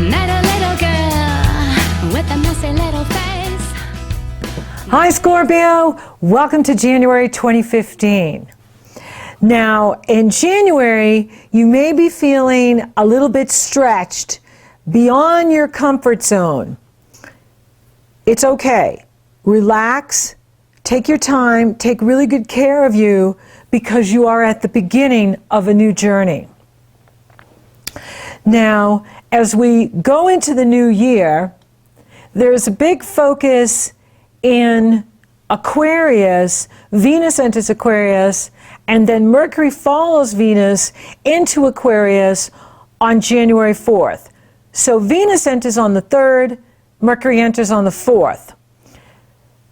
met a little girl with a messy little face. Hi Scorpio, welcome to January 2015. Now in January you may be feeling a little bit stretched beyond your comfort zone. It's okay. Relax, take your time, take really good care of you because you are at the beginning of a new journey. Now, as we go into the new year, there's a big focus in Aquarius. Venus enters Aquarius, and then Mercury follows Venus into Aquarius on January 4th. So Venus enters on the 3rd, Mercury enters on the 4th.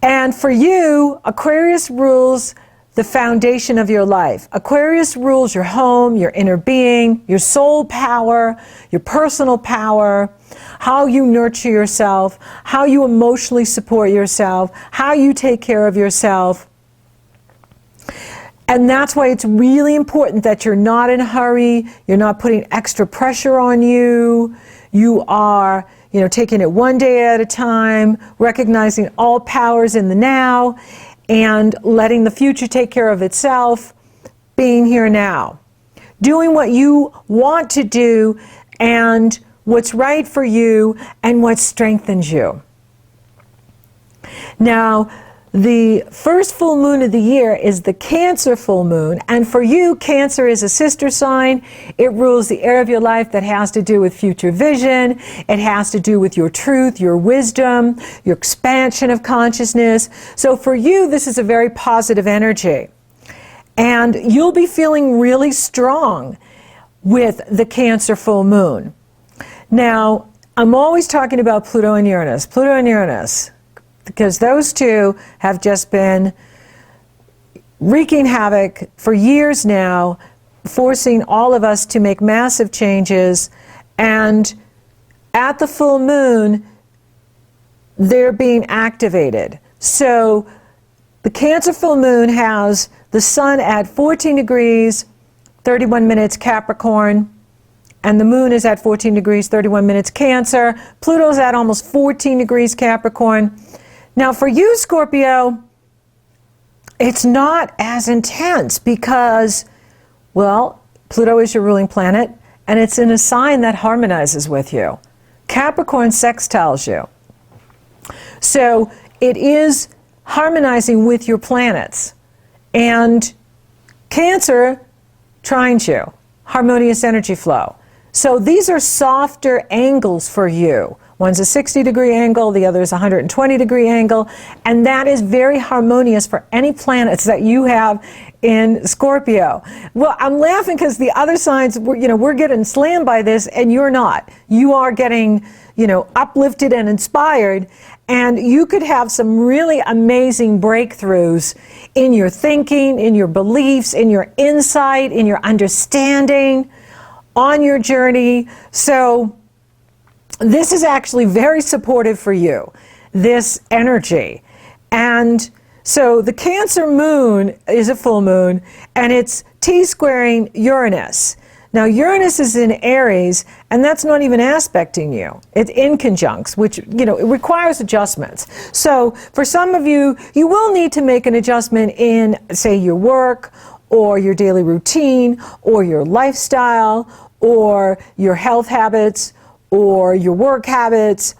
And for you, Aquarius rules the foundation of your life. Aquarius rules your home, your inner being, your soul power, your personal power, how you nurture yourself, how you emotionally support yourself, how you take care of yourself. And that's why it's really important that you're not in a hurry, you're not putting extra pressure on you, you are, taking it one day at a time, recognizing all powers in the now, and letting the future take care of itself, being here now. Doing what you want to do and what's right for you and what strengthens you. Now, the first full moon of the year is the Cancer full moon, and for you, Cancer is a sister sign. It rules the area of your life that has to do with future vision. It has to do with your truth, your wisdom, your expansion of consciousness. So for you, this is a very positive energy. And you'll be feeling really strong with the Cancer full moon. Now, I'm always talking about Pluto and Uranus. Pluto and Uranus, because those two have just been wreaking havoc for years now, forcing all of us to make massive changes. And at the full moon, they're being activated. So the Cancer full moon has the sun at 14 degrees, 31 minutes Capricorn, and the moon is at 14 degrees, 31 minutes Cancer. Pluto's at almost 14 degrees Capricorn. Now for you, Scorpio, it's not as intense because, well, Pluto is your ruling planet and it's in a sign that harmonizes with you. Capricorn sextiles you. So it is harmonizing with your planets. And Cancer trines you, harmonious energy flow. So these are softer angles for you. One's a 60-degree angle, the other is a 120-degree angle, and that is very harmonious for any planets that you have in Scorpio. Well, I'm laughing because the other signs, we're getting slammed by this, and you're not. You are getting, uplifted and inspired, and you could have some really amazing breakthroughs in your thinking, in your beliefs, in your insight, in your understanding, on your journey. So this is actually very supportive for you, this energy. And so the Cancer moon is a full moon, and it's T-squaring Uranus. Now Uranus is in Aries, and that's not even aspecting you. It's in conjuncts, which, it requires adjustments. So for some of you, you will need to make an adjustment in, say, your work, or your daily routine, or your lifestyle, or your health habits, or your work habits.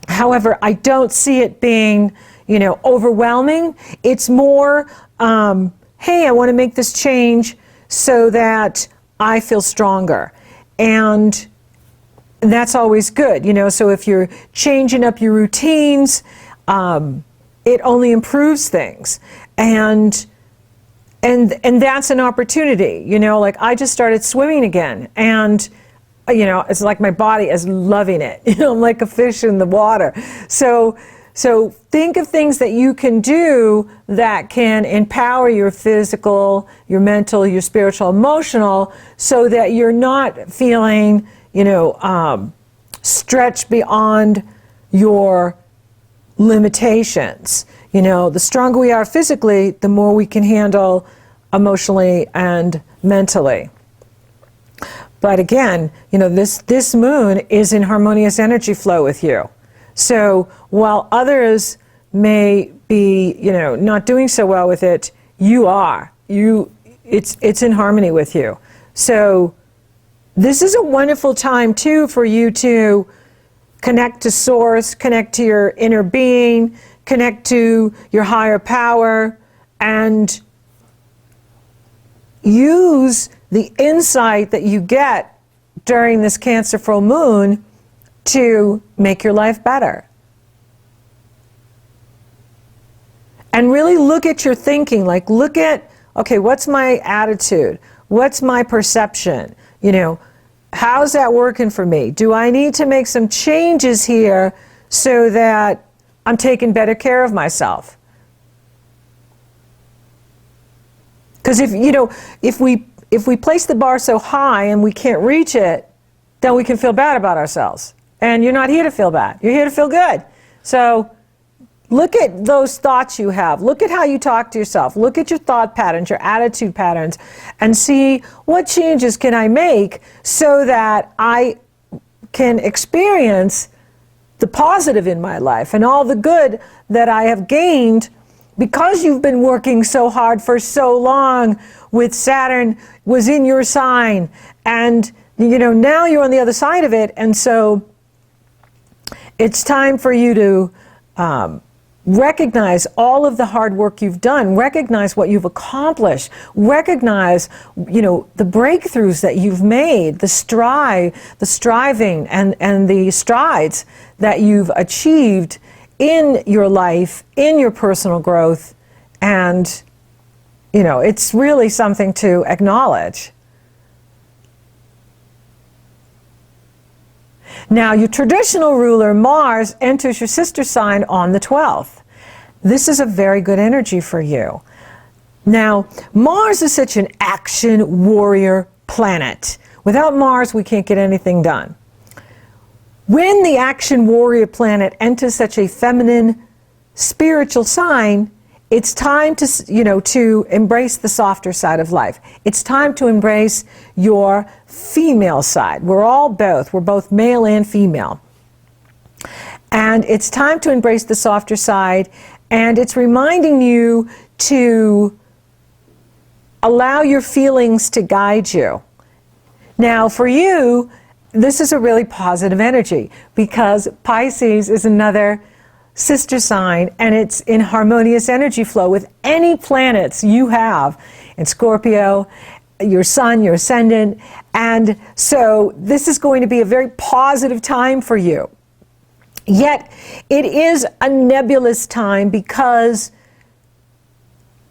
However, I don't see it being, overwhelming. It's more, hey, I want to make this change so that I feel stronger. And that's always good, so if you're changing up your routines, it only improves things. And that's an opportunity, like I just started swimming again, and it's like my body is loving it. I'm like a fish in the water. So think of things that you can do that can empower your physical, your mental, your spiritual, emotional, so that you're not feeling, stretched beyond your limitations. The stronger we are physically, the more we can handle emotionally and mentally. But again, this moon is in harmonious energy flow with you. So while others may be, not doing so well with it, you are. It's in harmony with you. So this is a wonderful time too for you to connect to source, connect to your inner being, connect to your higher power, and use the insight that you get during this Cancer full moon to make your life better. And really look at your thinking, look at, okay, what's my attitude? What's my perception? How's that working for me? Do I need to make some changes here so that I'm taking better care of myself? Because if we place the bar so high and we can't reach it, then we can feel bad about ourselves. And you're not here to feel bad. You're here to feel good. So look at those thoughts you have. Look at how you talk to yourself. Look at your thought patterns, your attitude patterns, and see what changes can I make so that I can experience the positive in my life and all the good that I have gained because you've been working so hard for so long with Saturn was in your sign. And, now you're on the other side of it. And so it's time for you to recognize all of the hard work you've done, recognize what you've accomplished, recognize, the breakthroughs that you've made, the striving and the strides that you've achieved in your life, in your personal growth. And, it's really something to acknowledge. Now, your traditional ruler, Mars, enters your sister sign on the 12th. This is a very good energy for you. Now, Mars is such an action warrior planet. Without Mars, we can't get anything done. When the action warrior planet enters such a feminine, spiritual sign, it's time to embrace the softer side of life. It's time to embrace your female side. We're all both. We're both male and female. And it's time to embrace the softer side, and it's reminding you to allow your feelings to guide you. Now, for you, this is a really positive energy because Pisces is another sister sign, and it's in harmonious energy flow with any planets you have in Scorpio, your sun, your ascendant. And so this is going to be a very positive time for you. Yet it is a nebulous time because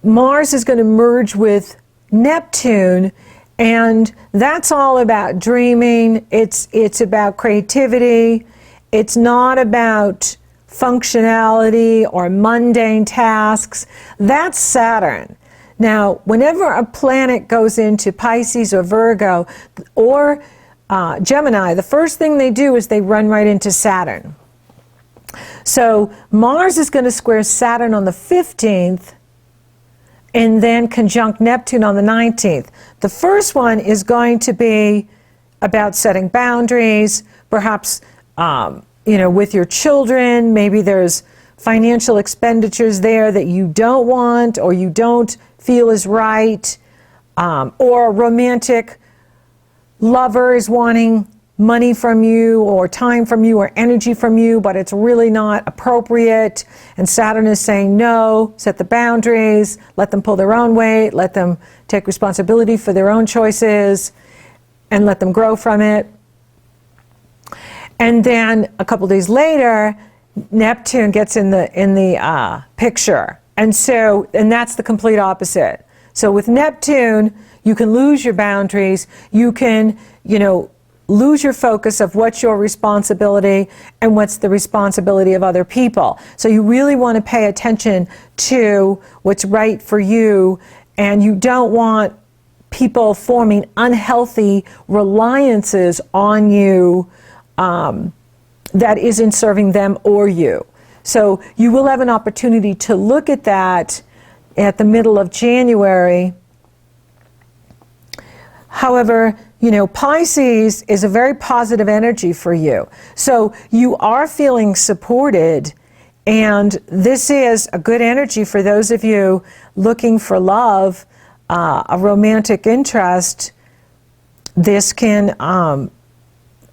Mars is going to merge with Neptune, and that's all about dreaming. It's about creativity. It's not about functionality or mundane tasks. That's Saturn. Now, whenever a planet goes into Pisces or Virgo or Gemini, the first thing they do is they run right into Saturn. So Mars is going to square Saturn on the 15th and then conjunct Neptune on the 19th. The first one is going to be about setting boundaries, perhaps with your children. Maybe there's financial expenditures there that you don't want or you don't feel is right, or a romantic lover is wanting money from you or time from you or energy from you, but it's really not appropriate, and Saturn is saying no, set the boundaries, let them pull their own weight, let them take responsibility for their own choices, and let them grow from it. And then a couple days later, Neptune gets in the picture. And that's the complete opposite. So with Neptune, you can lose your boundaries. You can, lose your focus of what's your responsibility and what's the responsibility of other people. So you really want to pay attention to what's right for you, and you don't want people forming unhealthy reliances on you that isn't serving them or you. So you will have an opportunity to look at that at the middle of January. However, Pisces is a very positive energy for you. So you are feeling supported, and this is a good energy for those of you looking for love, a romantic interest. This can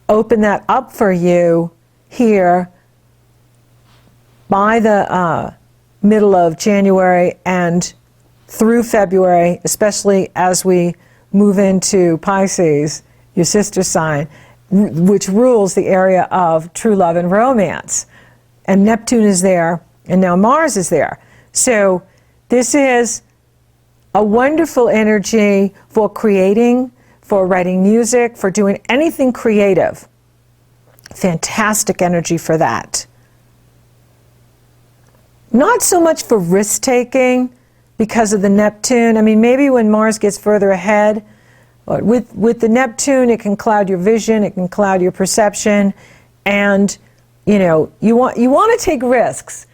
open that up for you here by the middle of January and through February, especially as we move into Pisces, your sister sign, which rules the area of true love and romance. And Neptune is there, and now Mars is there. So this is a wonderful energy for creating, for writing music, for doing anything creative. Fantastic energy for that. Not so much for risk-taking because of the Neptune. I mean, maybe when Mars gets further ahead, but with the Neptune, it can cloud your vision, it can cloud your perception, and you want to take risks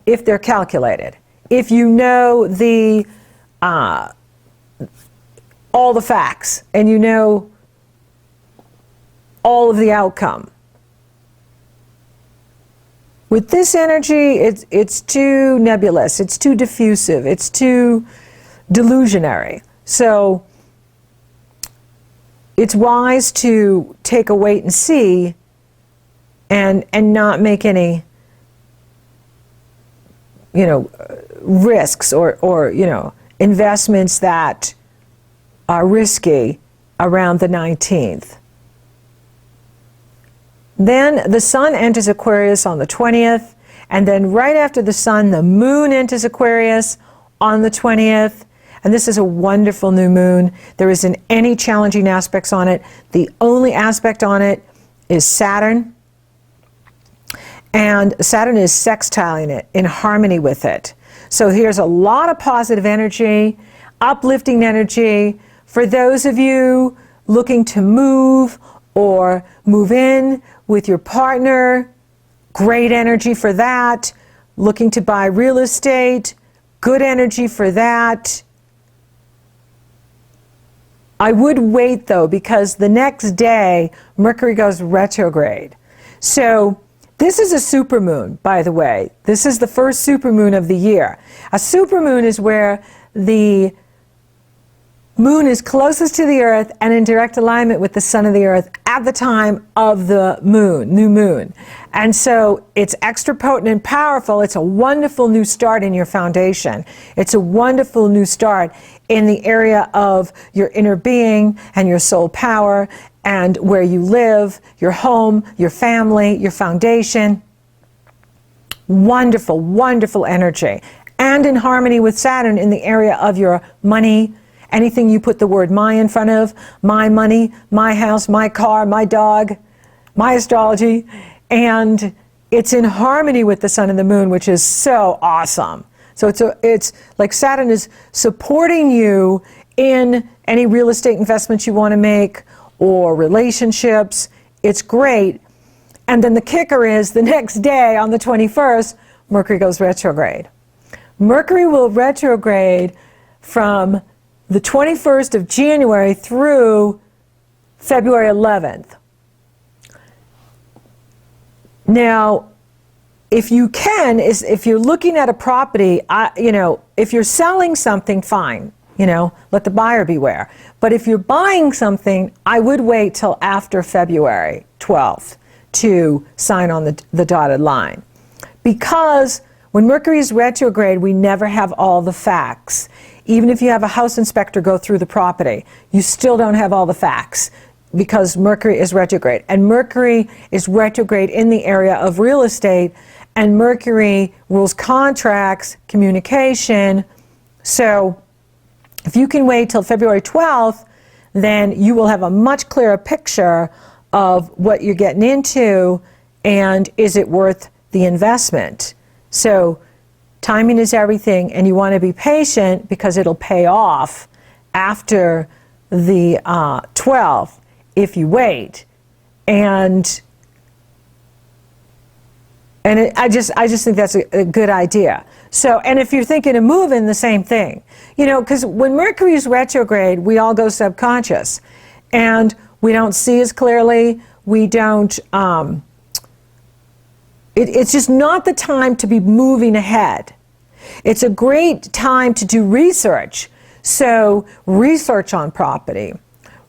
if they're calculated. If you know all the facts and you know all of the outcome. With this energy, it's too nebulous, it's too diffusive, it's too delusionary. So it's wise to take a wait and see and not make any risks or investments that are risky around the 19th. Then the sun enters Aquarius on the 20th, and then right after the sun, the moon enters Aquarius on the 20th, and this is a wonderful new moon. There isn't any challenging aspects on it. The only aspect on it is Saturn, and Saturn is sextiling it, in harmony with it. So here's a lot of positive energy, uplifting energy for those of you looking to move or move in with your partner. Great energy for that. Looking to buy real estate, good energy for that. I would wait though, because the next day Mercury goes retrograde. So this is a supermoon, by the way. This is the first supermoon of the year. A supermoon is where the moon is closest to the earth and in direct alignment with the sun of the earth at the time of the moon, new moon. And so it's extra potent and powerful. It's a wonderful new start in your foundation. It's a wonderful new start in the area of your inner being and your soul power and where you live, your home, your family, your foundation. Wonderful, wonderful energy. And in harmony with Saturn in the area of your money. Anything you put the word my in front of, my money, my house, my car, my dog, my astrology, and it's in harmony with the sun and the moon, which is so awesome. So it's like Saturn is supporting you in any real estate investments you want to make or relationships. It's great. And then the kicker is the next day on the 21st, Mercury goes retrograde. Mercury will retrograde from the 21st of January through February 11th. Now, if you can, if you're looking at a property, if you're selling something, fine, let the buyer beware. But if you're buying something, I would wait till after February 12th to sign on the dotted line. Because when Mercury is retrograde, we never have all the facts. Even if you have a house inspector go through the property, you still don't have all the facts because Mercury is retrograde. And Mercury is retrograde in the area of real estate, and Mercury rules contracts, communication. So if you can wait till February 12th, then you will have a much clearer picture of what you're getting into and is it worth the investment. So timing is everything, and you want to be patient because it'll pay off after the 12th if you wait. And And I just think that's a good idea. So, and if you're thinking of moving, the same thing. You know, because when Mercury's retrograde, we all go subconscious. And we don't see as clearly. We don't, it's just not the time to be moving ahead. It's a great time to do research. So, research on property,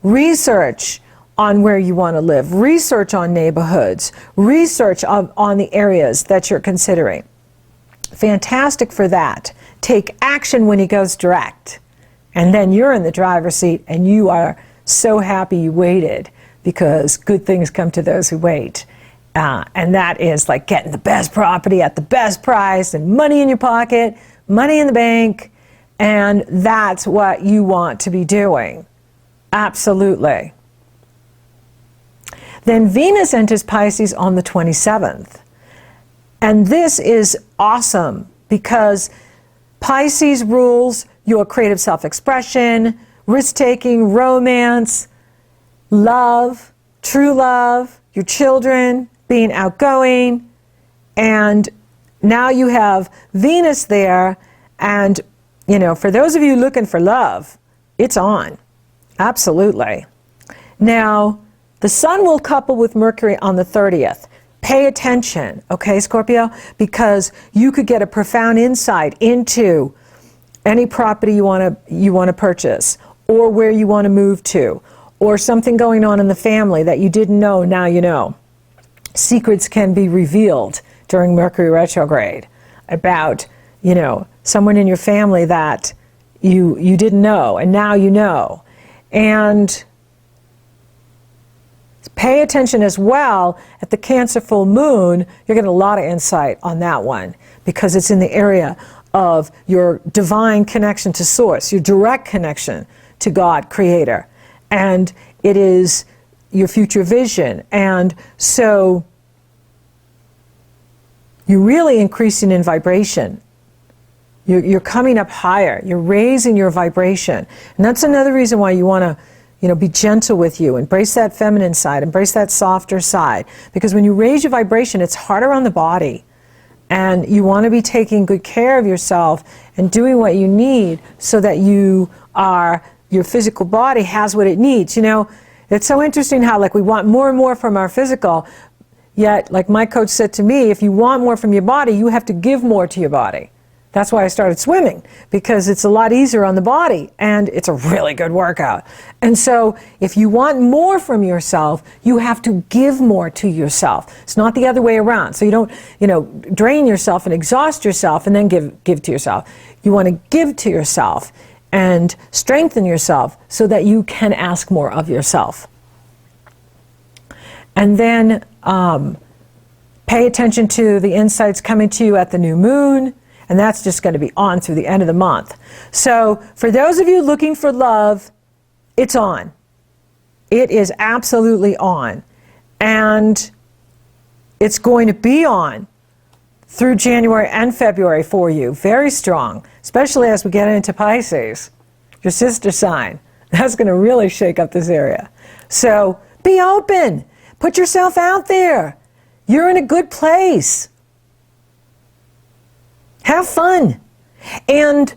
research on where you want to live, research on neighborhoods, research on the areas that you're considering. Fantastic for that. Take action when he goes direct. And then you're in the driver's seat and you are so happy you waited, because good things come to those who wait. And that is like getting the best property at the best price and money in your pocket, money in the bank. And that's what you want to be doing. Absolutely. Then Venus enters Pisces on the 27th. And this is awesome because Pisces rules your creative self-expression, risk-taking, romance, love, true love, your children, being outgoing. And now you have Venus there. And, you know, for those of you looking for love, it's on. Absolutely. Now, the Sun will couple with Mercury on the 30th. Pay attention, okay, Scorpio? Because you could get a profound insight into any property you want to purchase, or where you want to move to, or something going on in the family that you didn't know, now you know. Secrets can be revealed during Mercury retrograde about, you know, someone in your family that you didn't know, and now you know. And pay attention as well at the Cancer full moon. You're getting a lot of insight on that one because it's in the area of your divine connection to Source, your direct connection to God, Creator. And it is your future vision. And so you're really increasing in vibration. You're coming up higher. You're raising your vibration. And that's another reason why you want to, you know, be gentle with you. Embrace that feminine side. Embrace that softer side. Because when you raise your vibration, it's harder on the body. And you want to be taking good care of yourself and doing what you need so that your physical body has what it needs. You know, it's so interesting how, like, we want more and more from our physical, yet, like my coach said to me, if you want more from your body, you have to give more to your body. That's why I started swimming, because it's a lot easier on the body and it's a really good workout. And so if you want more from yourself, you have to give more to yourself. It's not the other way around. So you don't, you know, drain yourself and exhaust yourself and then give to yourself. You want to give to yourself and strengthen yourself so that you can ask more of yourself. And then pay attention to the insights coming to you at the new moon. And that's just going to be on through the end of the month. So for those of you looking for love, it's on. It is absolutely on. And it's going to be on through January and February for you. Very strong, especially as we get into Pisces, your sister sign. That's going to really shake up this area. So be open. Put yourself out there. You're in a good place. Have fun. And,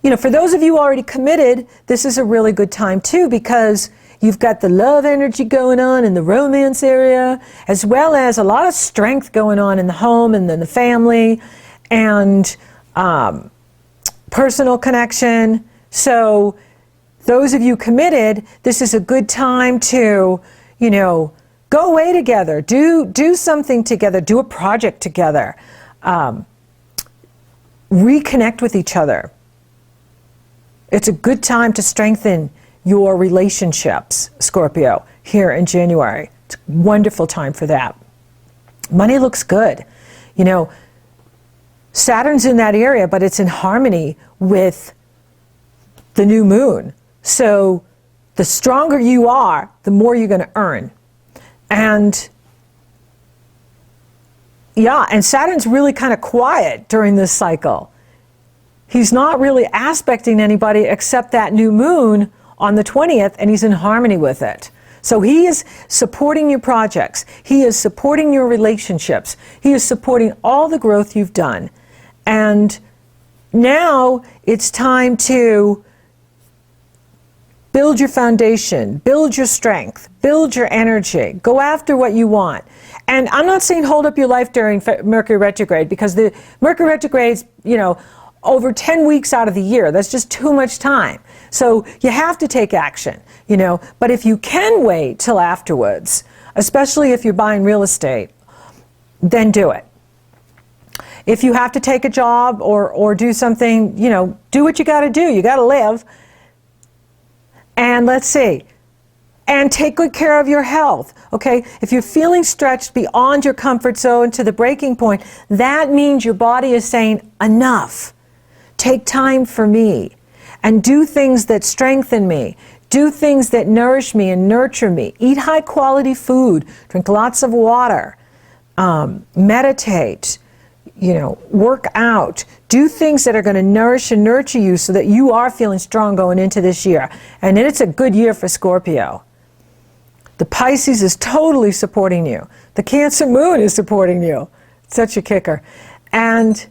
you know, for those of you already committed, this is a really good time too, because you've got the love energy going on in the romance area, as well as a lot of strength going on in the home and then the family and personal connection. So those of you committed, this is a good time to, you know, go away together, do something together, do a project together. Reconnect with each other. It's a good time to strengthen your relationships, Scorpio, here in January. It's a wonderful time for that. Money looks good. You know, Saturn's in that area, but it's in harmony with the new moon. So the stronger you are, the more you're going to earn. And yeah, and Saturn's really kind of quiet during this cycle. He's not really aspecting anybody except that new moon on the 20th, and he's in harmony with it. So he is supporting your projects. He is supporting your relationships. He is supporting all the growth you've done. And now it's time to build your foundation, build your strength, build your energy, go after what you want. And I'm not saying hold up your life during Mercury retrograde, because the Mercury retrograde's, over 10 weeks out of the year. That's just too much time. So you have to take action, But if you can wait till afterwards, especially if you're buying real estate, then do it. If you have to take a job or do something, do what you got to do. You got to live. And let's see. And take good care of your health, okay? If you're feeling stretched beyond your comfort zone to the breaking point, that means your body is saying, enough. Take time for me. And do things that strengthen me. Do things that nourish me and nurture me. Eat high quality food. Drink lots of water. Meditate. Work out. Do things that are going to nourish and nurture you so that you are feeling strong going into this year. And then it's a good year for Scorpio. The Pisces is totally supporting you. The Cancer moon is supporting you. Such a kicker. And,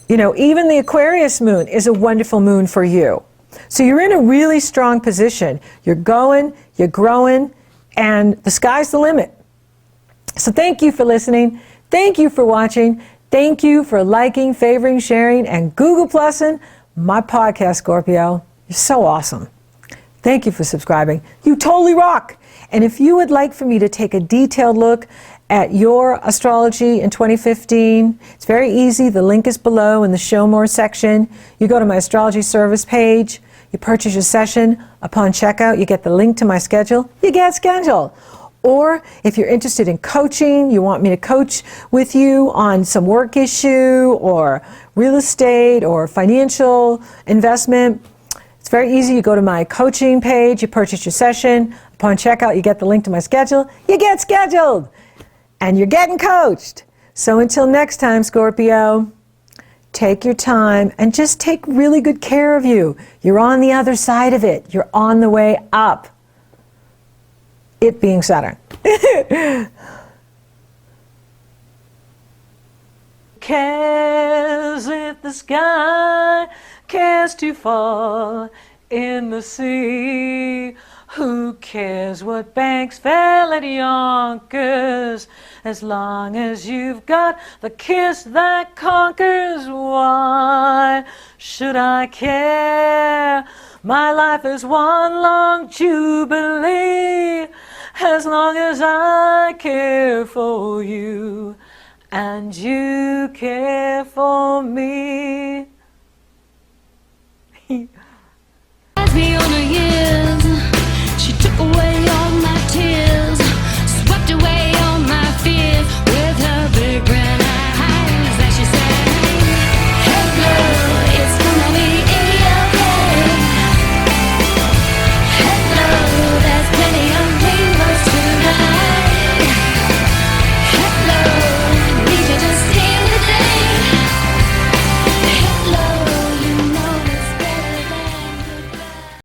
even the Aquarius moon is a wonderful moon for you. So you're in a really strong position. You're going, you're growing, and the sky's the limit. So thank you for listening. Thank you for watching. Thank you for liking, favoring, sharing, and Google Plussing my podcast, Scorpio. You're so awesome. Thank you for subscribing. You totally rock. And if you would like for me to take a detailed look at your astrology in 2015, it's very easy. The link is below in the Show More section. You go to my astrology service page, you purchase your session. Upon checkout, you get the link to my schedule. You get scheduled. Or if you're interested in coaching, you want me to coach with you on some work issue or real estate or financial investment, it's very easy. You go to my coaching page, you purchase your session. Upon checkout, you get the link to my schedule. You get scheduled. And you're getting coached. So until next time, Scorpio, take your time and just take really good care of you. You're on the other side of it. You're on the way up. It being Saturn. Cares if the sky cares to fall in the sea? Who cares what banks fell at Yonkers? As long as you've got the kiss that conquers, why should I care? My life is one long jubilee, as long as I care for you and you care for me.